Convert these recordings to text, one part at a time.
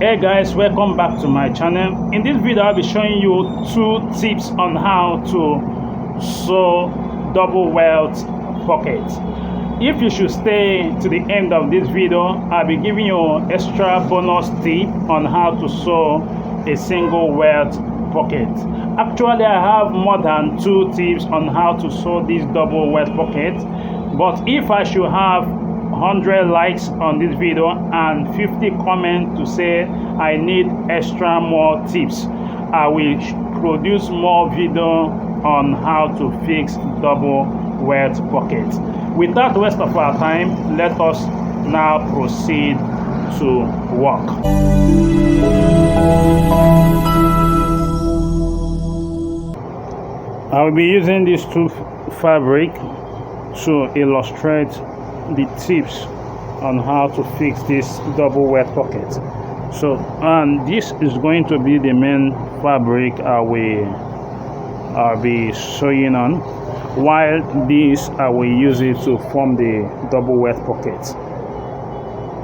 Hey guys, welcome back to my channel. In this video I'll be showing you 2 tips on how to sew double welt pocket. If you should stay to the end of this video, I'll be giving you extra bonus tip on how to sew a single welt pocket. Actually, I have more than 2 tips on how to sew this double welt pocket, but if I should have 100 likes on this video and 50 comments to say I need extra more tips, I will produce more video on how to fix double welt pocket. Without waste of our time, let us now proceed to work. I will be using these 2 fabric to illustrate the tips on how to fix this double welt pocket. So, and this is going to be the main fabric I'll be sewing on, while this I will use it to form the double welt pocket.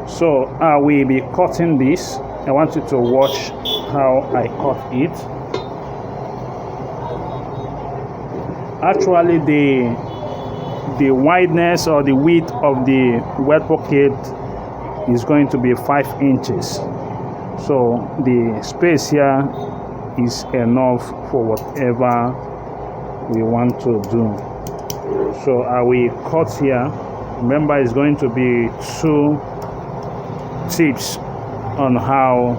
So I will be cutting this. I want you to watch how I cut it. Actually, the wideness or the width of the welt pocket is going to be 5 inches. So the space here is enough for whatever we want to do. So I will cut here. Remember, it's going to be 2 tips on how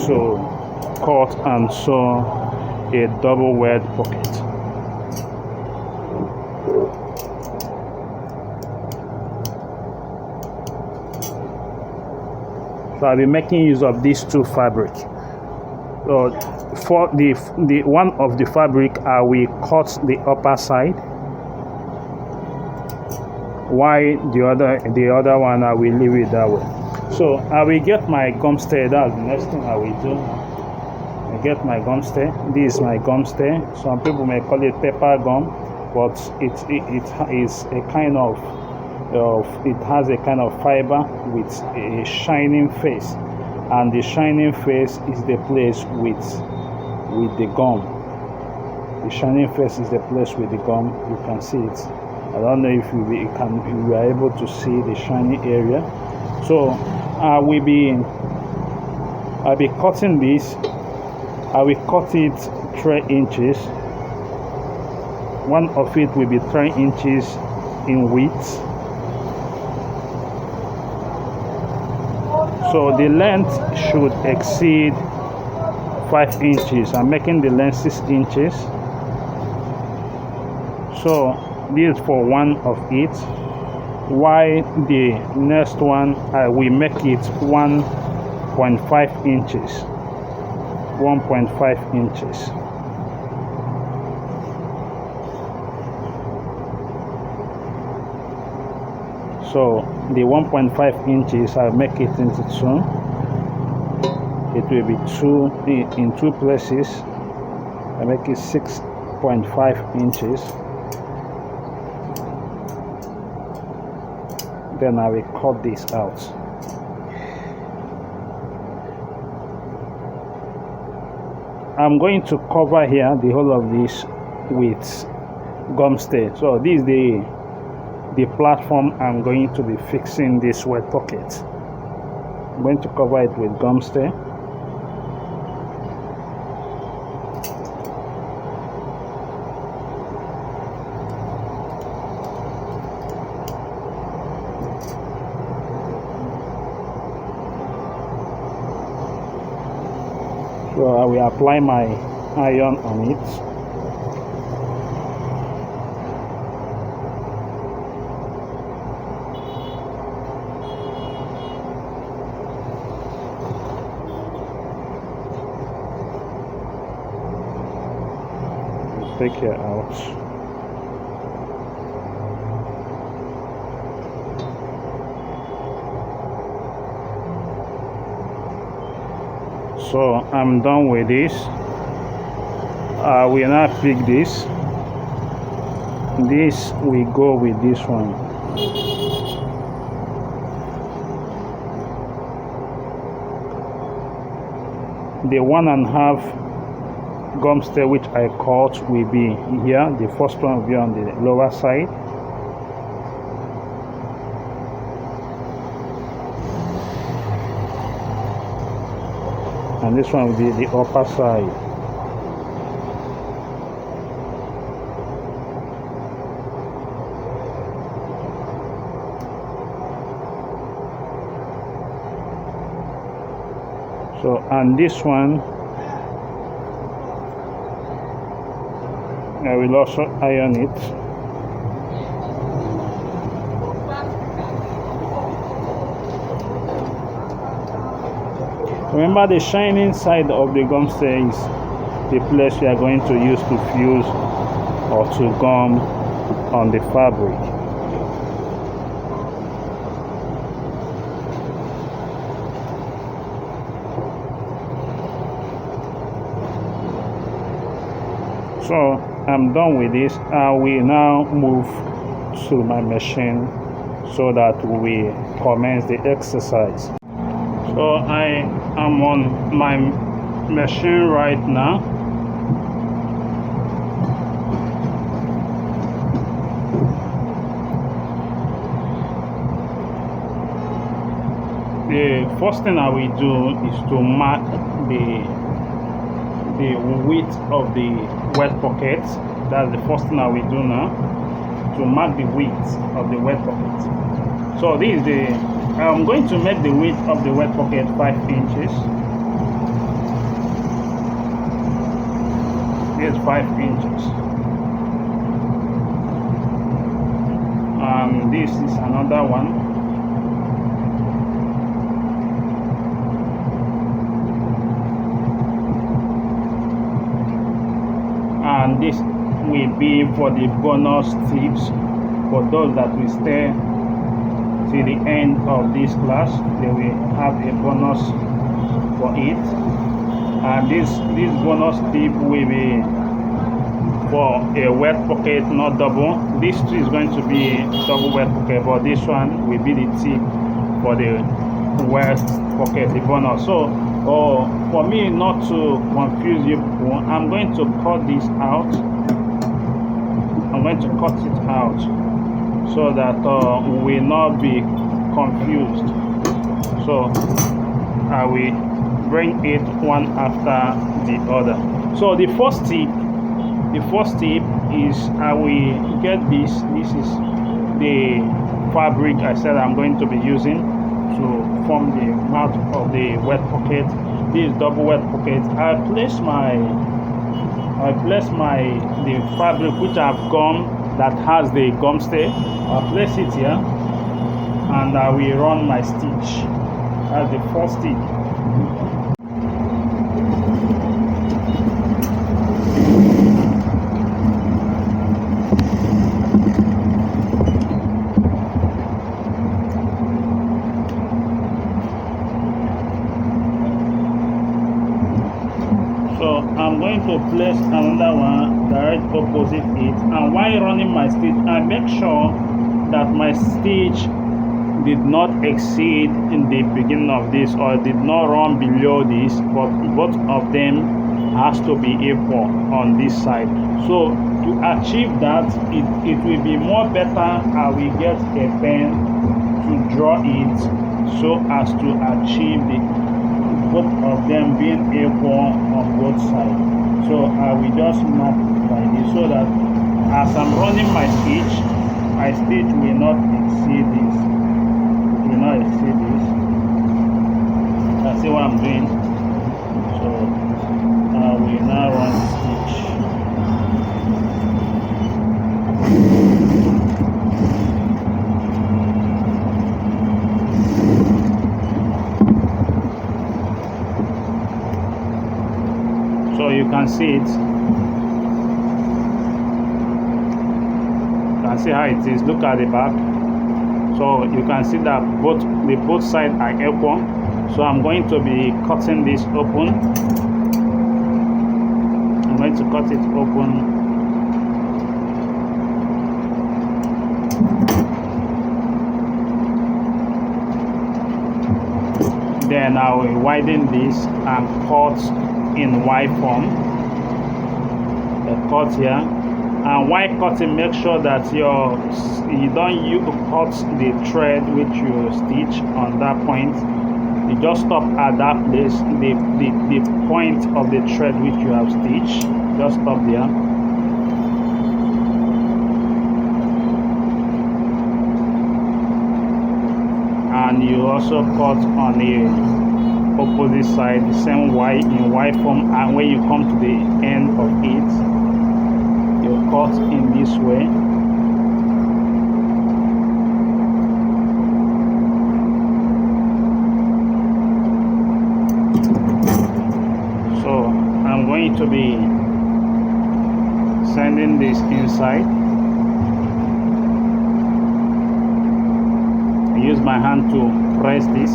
to cut and sew a double welt pocket. So I'll be making use of these 2 fabric. For the one of the fabric, I will cut the upper side, while the other one I will leave it that way. So I will get my gum stay. That's the next thing I will do. I get my gum stay. This is my gum stay. Some people may call it pepper gum, but it is a kind of it has a kind of fiber with a shining face, and the shining face is the place with the gum. The shining face is the place with the gum. You can see it. I don't know if you are able to see the shiny area. So I'll be cutting this. I will cut it 3 inches. One of it will be 3 inches in width. So the length should exceed 5 inches. I'm making the length 6 inches. So this is for one of it. While the next one, I will make it 1.5 inches. 1.5 inches. So the 1.5 inches, I'll make it into 2. It will be 2 in 2 places. I make it 6.5 inches. Then I will cut this out. I'm going to cover here the whole of this with gum stay. So this is the platform I'm going to be fixing this welt pocket. I'm going to cover it with gum stay. So I will apply my iron on it. Take it out. So I'm done with this. We now pick this. This we go with this one. the 1.5 gum stay which I cut will be here. The first one will be on the lower side, and this one will be the upper side. So, and this one I will also iron it. Remember, the shining side of the gum stay is the place we are going to use to fuse or to gum on the fabric. So I'm done with this. I will now move to my machine so that we commence the exercise. So I am on my machine right now. The first thing I will do is to mark the width of the wet pocket. That's the first thing I will do now, to mark the width of the wet pocket. So this is the I'm going to make the width of the wet pocket 5 inches. This is 5 inches, and this is another one. And this will be for the bonus tips for those that will stay till the end of this class. They will have a bonus for it, and this bonus tip will be for a wet pocket, not double. This is going to be double wet pocket, but this one will be the tip for the wet pocket, the bonus. So for me not to confuse you people, I'm going to cut this out. I'm going to cut it out so that we will not be confused. So I will bring it one after the other. So the first tip is I will get this. This is the fabric I said I'm going to be using to form the mouth of the wet pocket. This double wet pocket. I place the fabric which I've gummed, that has the gum stay. I'll place it here, and I will run my stitch. That's the first stitch. So I'm going to place another one direct opposite it, and while running my stitch, I make sure that my stitch did not exceed in the beginning of this, or did not run below this, but both of them has to be equal on this side. So to achieve that, it will be more better. I will get a pen to draw it so as to achieve both of them being equal on both sides. So I will just mark like this, so that as I'm running my stitch will not exceed this. It will not exceed this. I see what I'm doing. So I will now run the stitch. So you can see it. You can see how it is. Look at the back. So you can see that both sides are equal. So I'm going to be cutting this open. I'm going to cut it open. Then I will widen this and cut in Y form. A cut here, and while cutting, make sure that you don't cut the thread which you stitch on that point. You just stop at that place, the point of the thread which you have stitched. Just stop there. And you also cut on the opposite side, the same Y in Y form, and when you come to the end of it, you cut in this way. So I'm going to be sending this inside. I use my hand to press this.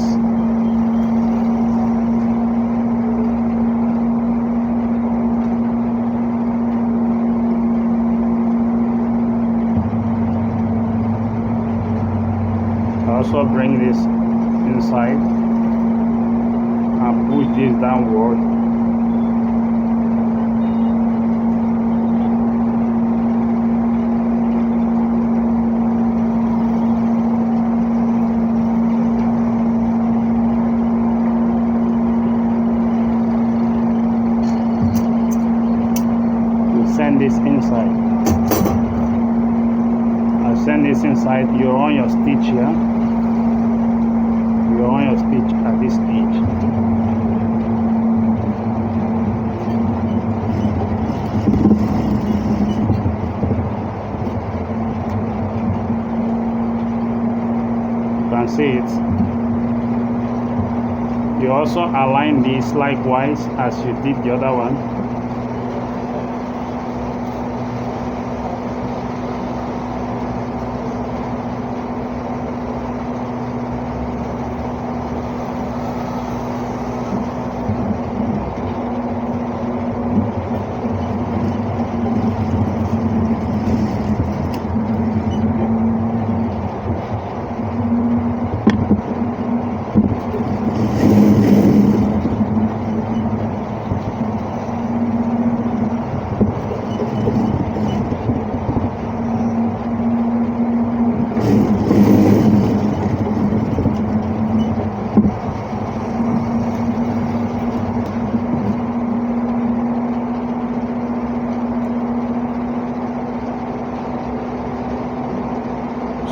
I also bring this inside and push this downward. Send this inside. I send this inside. You're on your stitch here. You're on your stitch at this stage. You can see it. You also align this likewise as you did the other one.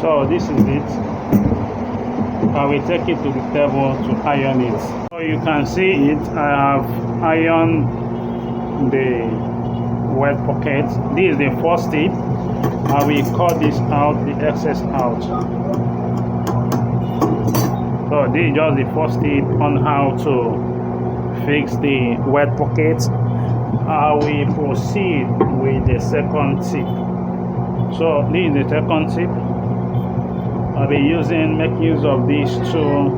So this is it. I will take it to the table to iron it. So you can see it. I have ironed the wet pocket. This is the first tip. I will cut this out, the excess out. So this is just the first tip on how to fix the wet pocket. I will proceed with the second tip. So this is the second tip. I'll be make use of these two.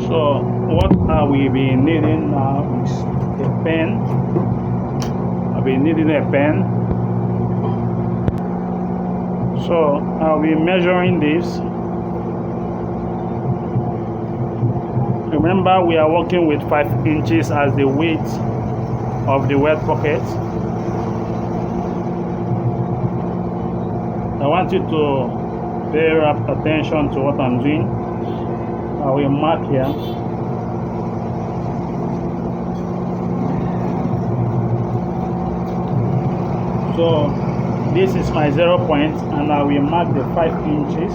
So what I will be needing now is a pen. I'll be needing a pen. So I'll be measuring this. Remember, we are working with 5 inches as the width of the wet pocket. I want you to pay attention to what I'm doing. I will mark here. So this is my 0 point, and I will mark the 5 inches.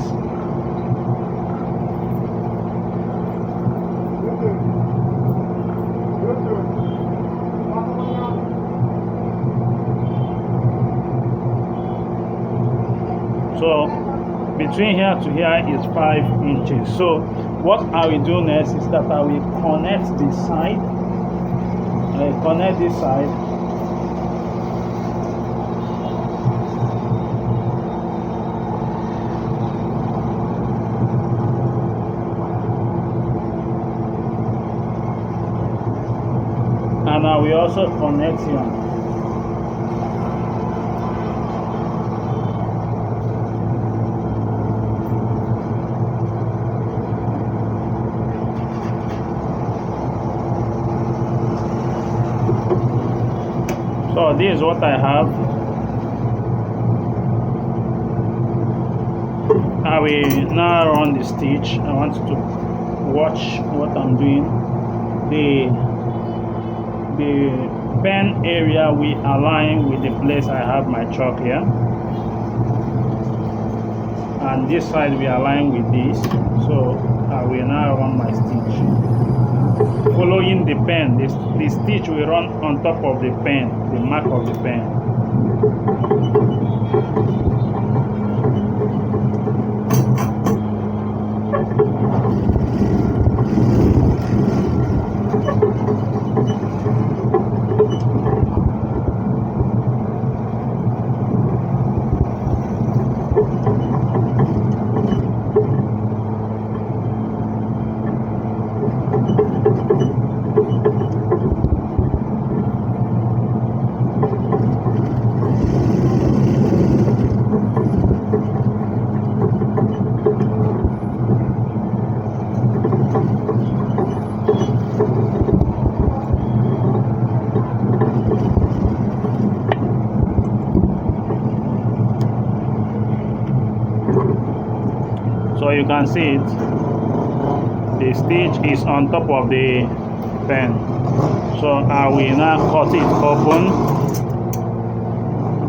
So between here to here is 5 inches. So what I will do next is that I will connect this side. I will connect this side. And I will also connect here. So this is what I have. I will now run the stitch. I want you to watch what I'm doing. The pen area we align with the place I have my chalk here, and this side we align with this. So I will now run my stitch following the pen. The stitch will run on top of the pen, the mark of the pen. So you can see it, the stitch is on top of the pen. So I will now cut it open.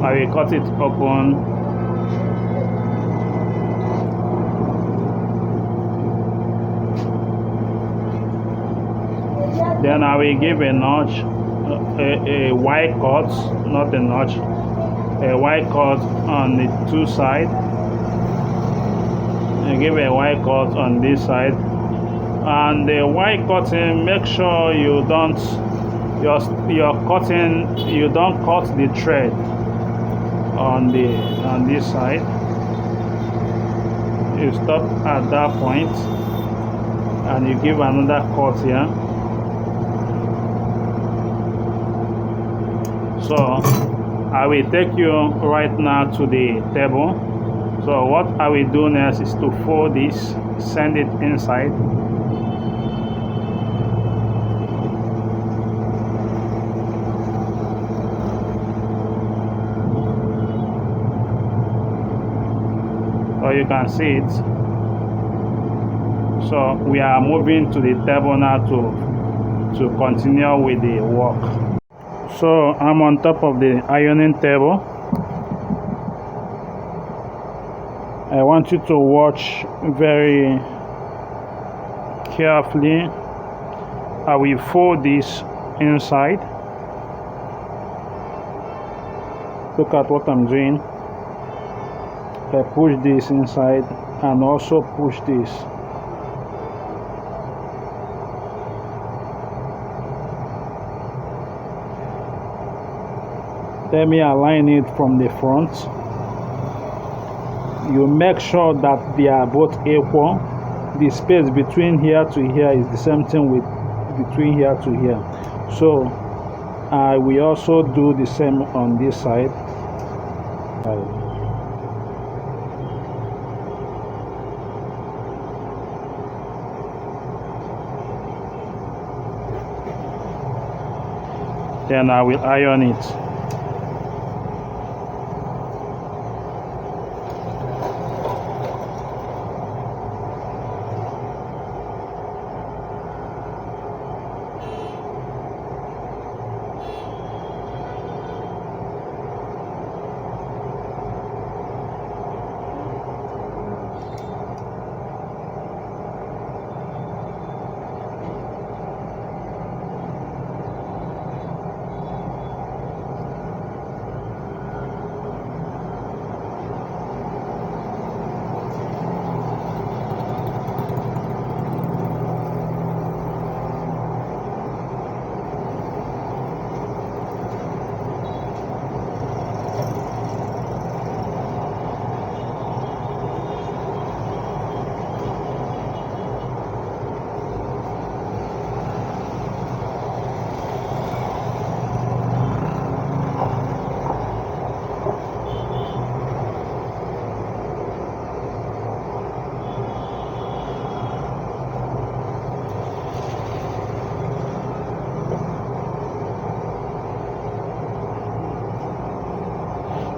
I will cut it open. Then I will give a notch, a wide cut, not a notch, a wide cut on the two sides. And give a wide cut on this side, and the wide cutting, make sure you don't you don't cut the thread on this side. You stop at that point and you give another cut here. So I will take you right now to the table. So what I will do next is to fold this, send it inside. So you can see it. So we are moving to the table now to continue with the work. So I'm on top of the ironing table. I want you to watch very carefully. I will fold this inside. Look at what I'm doing. I push this inside and also push this. Let me align it from the front. You make sure that they are both equal. The space between here to here is the same thing with between here to here. So I will also do the same on this side. Then I will iron it.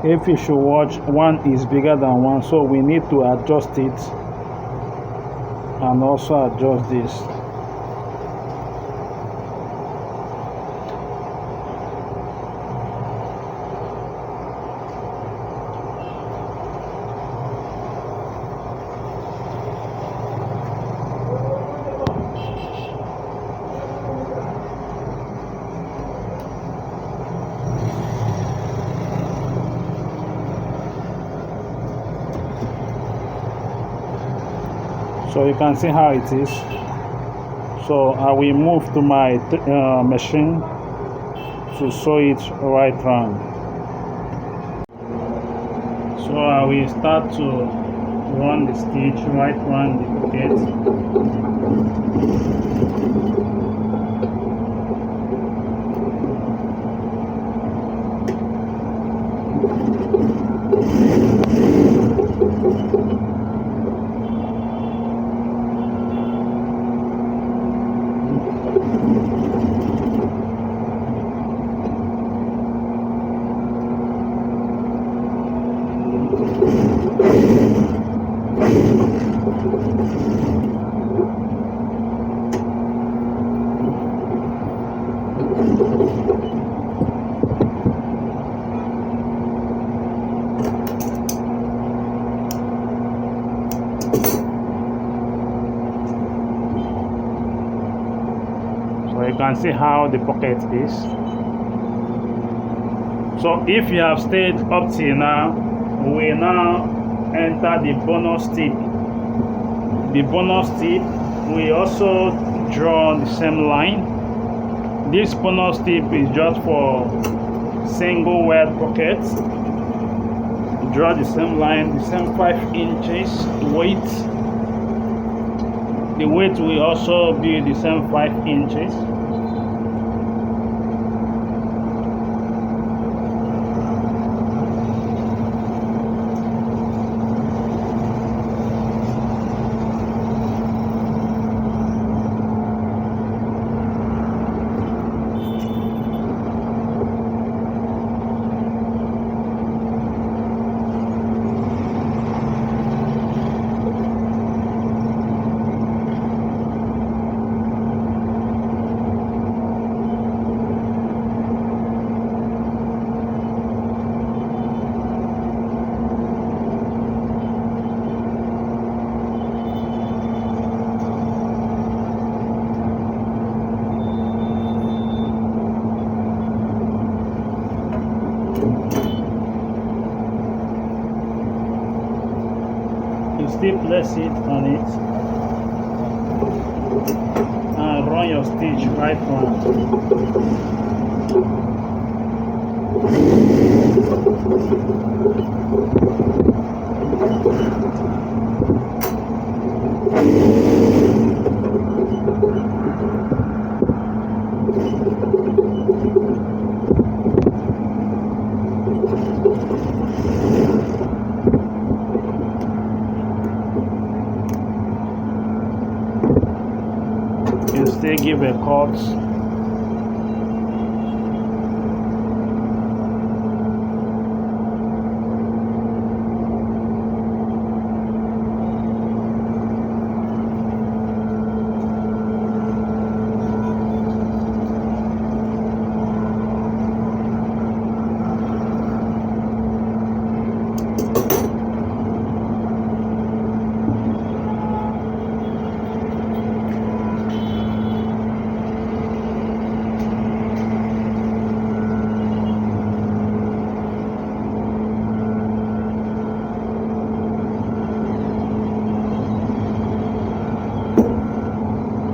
If you should watch, one is bigger than one, so we need to adjust it and also adjust this. So you can see how it is. So I will move to my machine to sew it right round. So I will start to run the stitch right round the pocket. So you can see how the pocket is. So if you have stayed up till now, we now enter the bonus tip. The bonus tip, we also draw the same line. This bonus tip is just for single welt pockets. Draw the same line, the same 5 inches weight. The weight will also be the same 5 inches. You still place it on it and run your stitch right round. You still give a cut.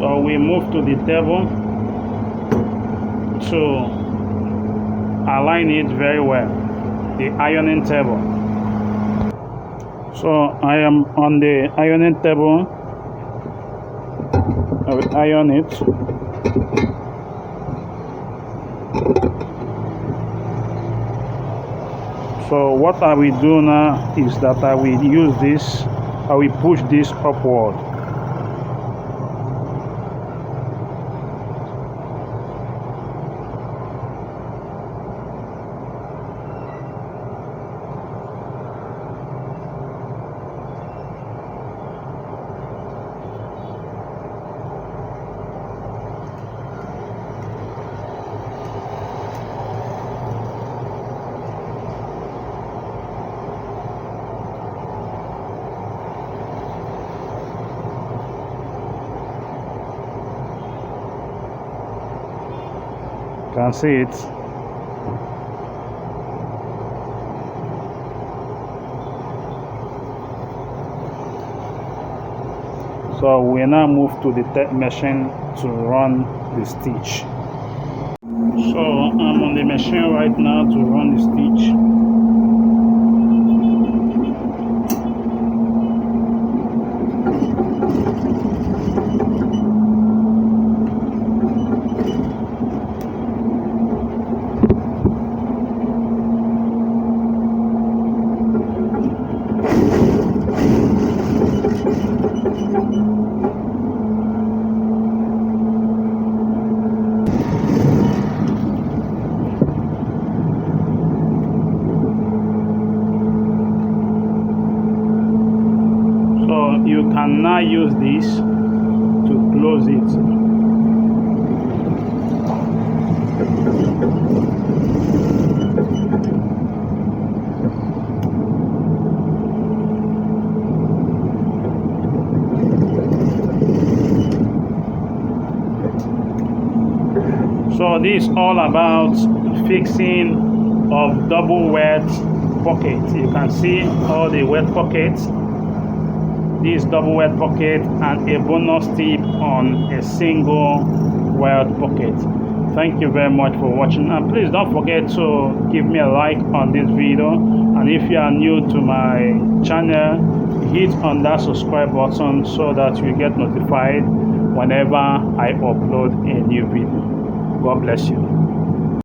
So we move to the table to align it very well, the ironing table. So I am on the ironing table. I will iron it. So what I will do now is that I will use this, I will push this upward. Can see it. So we now move to the tape machine to run the stitch. So I'm on the machine right now to run the stitch. So you can now use this to close it. So this is all about fixing of double welt pocket. You can see all the welt pockets, this double welt pocket, and a bonus tip on a single welt pocket. Thank you very much for watching, and please don't forget to give me a like on this video, and if you are new to my channel, hit on that subscribe button so that you get notified whenever I upload a new video. God bless you.